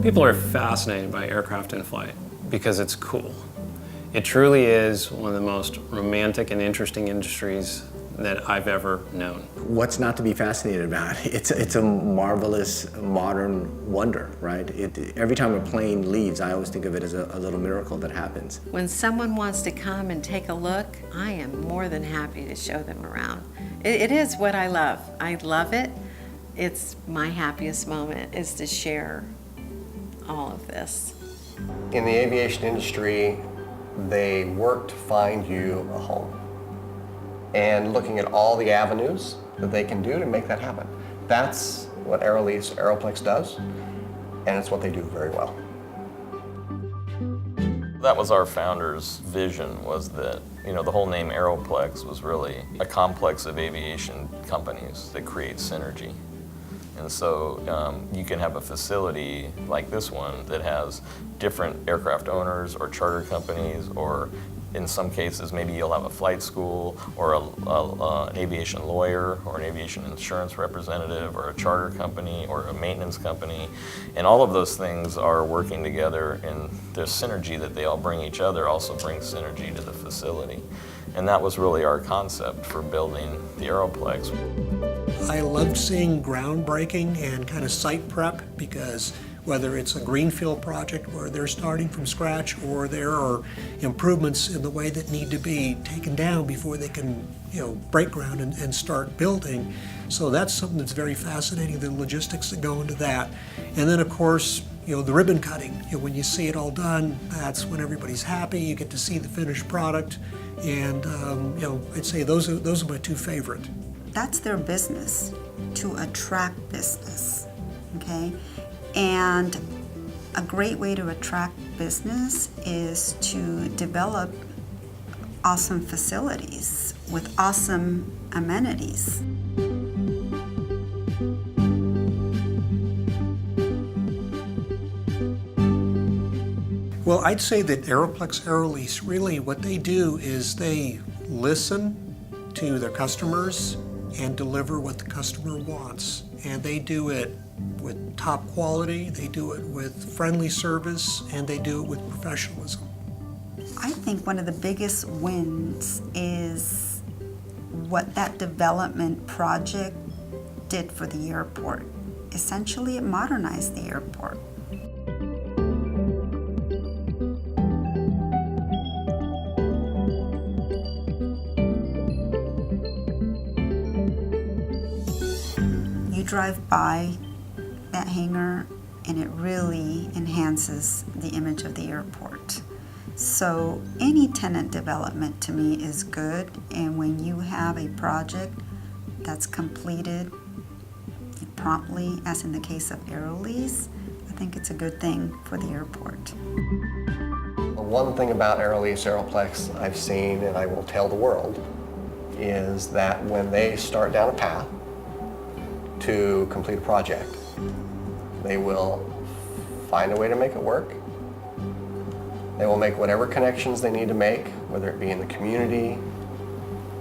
People are fascinated by aircraft in flight because it's cool. It truly is one of the most romantic and interesting industries that I've ever known. What's not to be fascinated about? It's a marvelous modern wonder, right? Every time a plane leaves, I always think of it as a little miracle that happens. When someone wants to come and take a look, I am more than happy to show them around. It is what I love. I love it. It's my happiest moment is to share all of this. In the aviation industry, they work to find you a home and looking at all the avenues that they can do to make that happen. That's what Aerolease, Aeroplex does, and it's what they do very well. That was our founder's vision, was that, the whole name Aeroplex was really a complex of aviation companies that create synergy. And so you can have a facility like this one that has different aircraft owners or charter companies, or in some cases maybe you'll have a flight school or an aviation lawyer or an aviation insurance representative or a charter company or a maintenance company. And all of those things are working together, and the synergy that they all bring each other also brings synergy to the facility. And that was really our concept for building the Aeroplex. I loved seeing groundbreaking and kind of site prep, because whether it's a greenfield project where they're starting from scratch or there are improvements in the way that need to be taken down before they can break ground and start building. So that's something that's very fascinating, the logistics that go into that. And then of course, the ribbon cutting. When you see it all done, that's when everybody's happy. You get to see the finished product. And I'd say those are my two favorite. That's their business, to attract business, okay? And a great way to attract business is to develop awesome facilities with awesome amenities. Well, I'd say that Aeroplex Aerolease, really what they do is they listen to their customers and deliver what the customer wants. And they do it with top quality, they do it with friendly service, and they do it with professionalism. I think one of the biggest wins is what that development project did for the airport. Essentially, it modernized the airport. You drive by that hangar and it really enhances the image of the airport. So any tenant development to me is good, and when you have a project that's completed promptly, as in the case of Aerolease, I think it's a good thing for the airport. One thing about Aerolease, Aeroplex I've seen, and I will tell the world, is that when they start down a path to complete a project, they will find a way to make it work. They will make whatever connections they need to make, whether it be in the community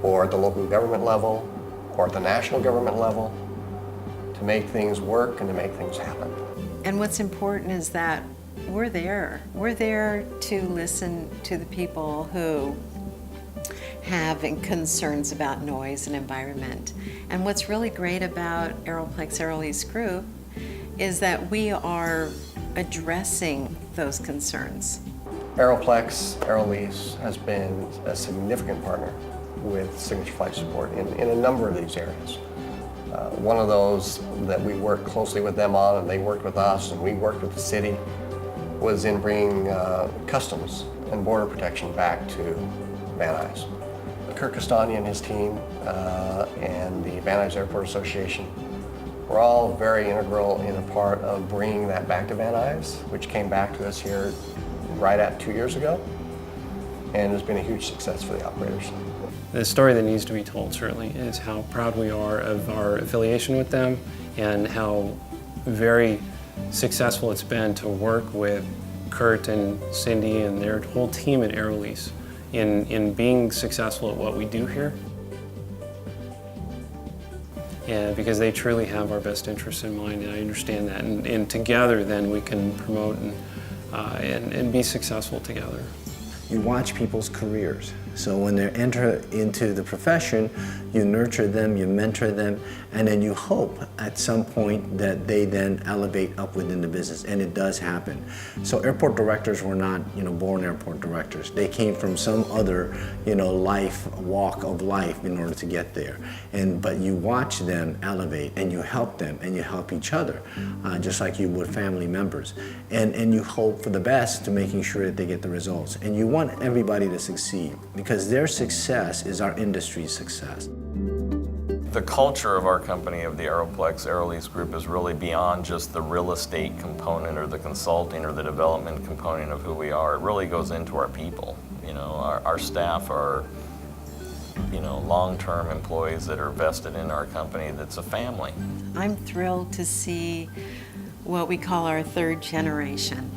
or at the local government level or at the national government level, to make things work and to make things happen. And what's important is that we're there. We're there to listen to the people who have concerns about noise and environment. And what's really great about Aeroplex Aerolease Group is that we are addressing those concerns. Aeroplex Aerolease has been a significant partner with Signature Flight Support in a number of these areas. One of those that we worked closely with them on, and they worked with us, and we worked with the city, was in bringing customs and border protection back to Van Nuys. Kirk Castagna and his team and the Van Nuys Airport Association were all very integral in a part of bringing that back to Van Nuys, which came back to us here right at 2 years ago, and has been a huge success for the operators. The story that needs to be told certainly is how proud we are of our affiliation with them and how very successful it's been to work with Kurt and Cindy and their whole team at Aerolease in being successful at what we do here. and because they truly have our best interests in mind, and I understand that. And together, then we can promote and be successful together. You watch people's careers. So when they enter into the profession, you nurture them, you mentor them, and then you hope at some point that they then elevate up within the business, and it does happen. So airport directors were not, born airport directors. They came from some other, walk of life in order to get there. But you watch them elevate, and you help them, and you help each other, just like you would family members. And you hope for the best to making sure that they get the results. And you want everybody to succeed, because their success is our industry's success. The culture of our company, of the Aeroplex Aerolease Group, is really beyond just the real estate component or the consulting or the development component of who we are. It really goes into our people. Our staff are, long-term employees that are vested in our company. That's a family. I'm thrilled to see what we call our third generation.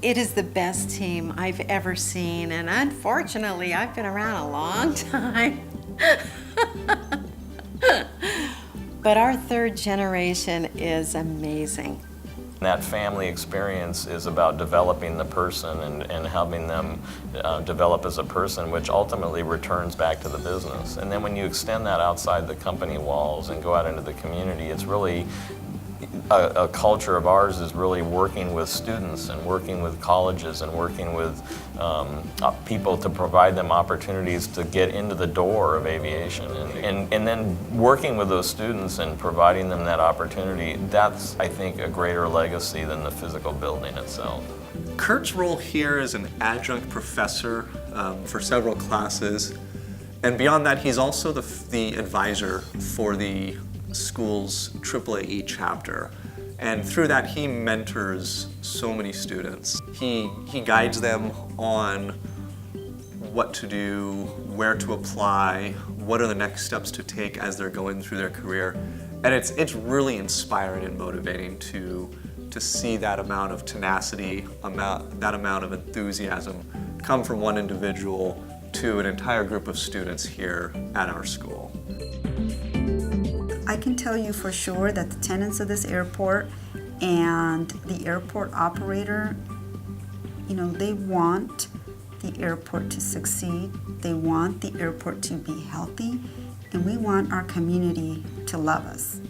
It is the best team I've ever seen, and unfortunately, I've been around a long time. But our third generation is amazing. That family experience is about developing the person and helping them develop as a person, which ultimately returns back to the business. And then when you extend that outside the company walls and go out into the community, it's really a culture of ours is really working with students and working with colleges and working with people to provide them opportunities to get into the door of aviation. And then working with those students and providing them that opportunity, that's, I think, a greater legacy than the physical building itself. Kurt's role here is an adjunct professor for several classes. And beyond that, he's also the advisor for the school's AAAE chapter. And through that, he mentors so many students. He guides them on what to do, where to apply, what are the next steps to take as they're going through their career. And it's really inspiring and motivating to see that amount of tenacity, that amount of enthusiasm come from one individual to an entire group of students here at our school. I can tell you for sure that the tenants of this airport and the airport operator, they want the airport to succeed. They want the airport to be healthy, and we want our community to love us.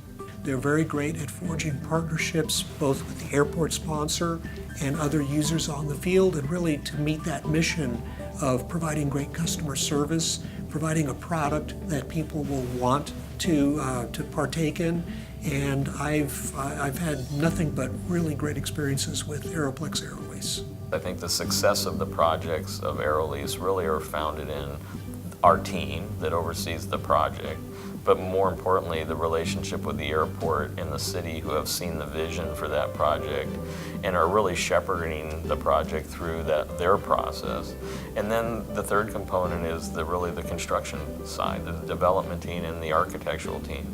They're very great at forging partnerships both with the airport sponsor and other users on the field, and really to meet that mission of providing great customer service, providing a product that people will want to partake in. And I've had nothing but really great experiences with Aeroplex Aerolease. I think the success of the projects of Aerolease really are founded in our team that oversees the project, but more importantly, the relationship with the airport and the city, who have seen the vision for that project and are really shepherding the project through their process. And then the third component is really the construction side, the development team and the architectural team.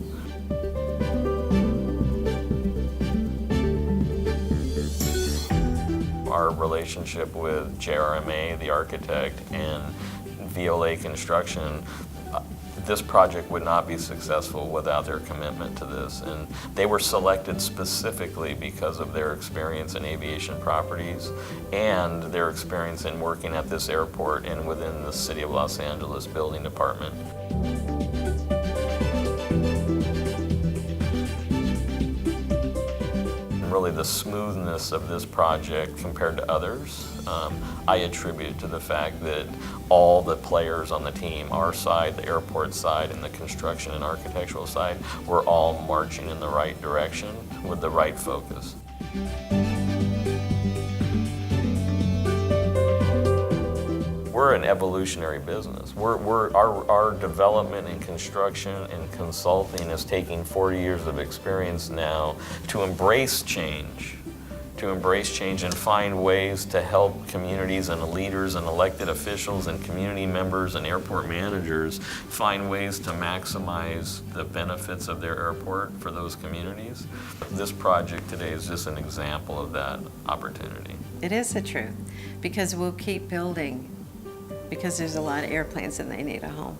Our relationship with JRMA, the architect, and VOA Construction, this project would not be successful without their commitment to this. And they were selected specifically because of their experience in aviation properties and their experience in working at this airport and within the City of Los Angeles building department. Really, the smoothness of this project compared to others, I attribute to the fact that all the players on the team, our side, the airport side, and the construction and architectural side, were all marching in the right direction with the right focus. We're an evolutionary business. Our development and construction and consulting is taking 40 years of experience now to embrace change and find ways to help communities and leaders and elected officials and community members and airport managers find ways to maximize the benefits of their airport for those communities. This project today is just an example of that opportunity. It is the truth, because we'll keep building, because there's a lot of airplanes and they need a home.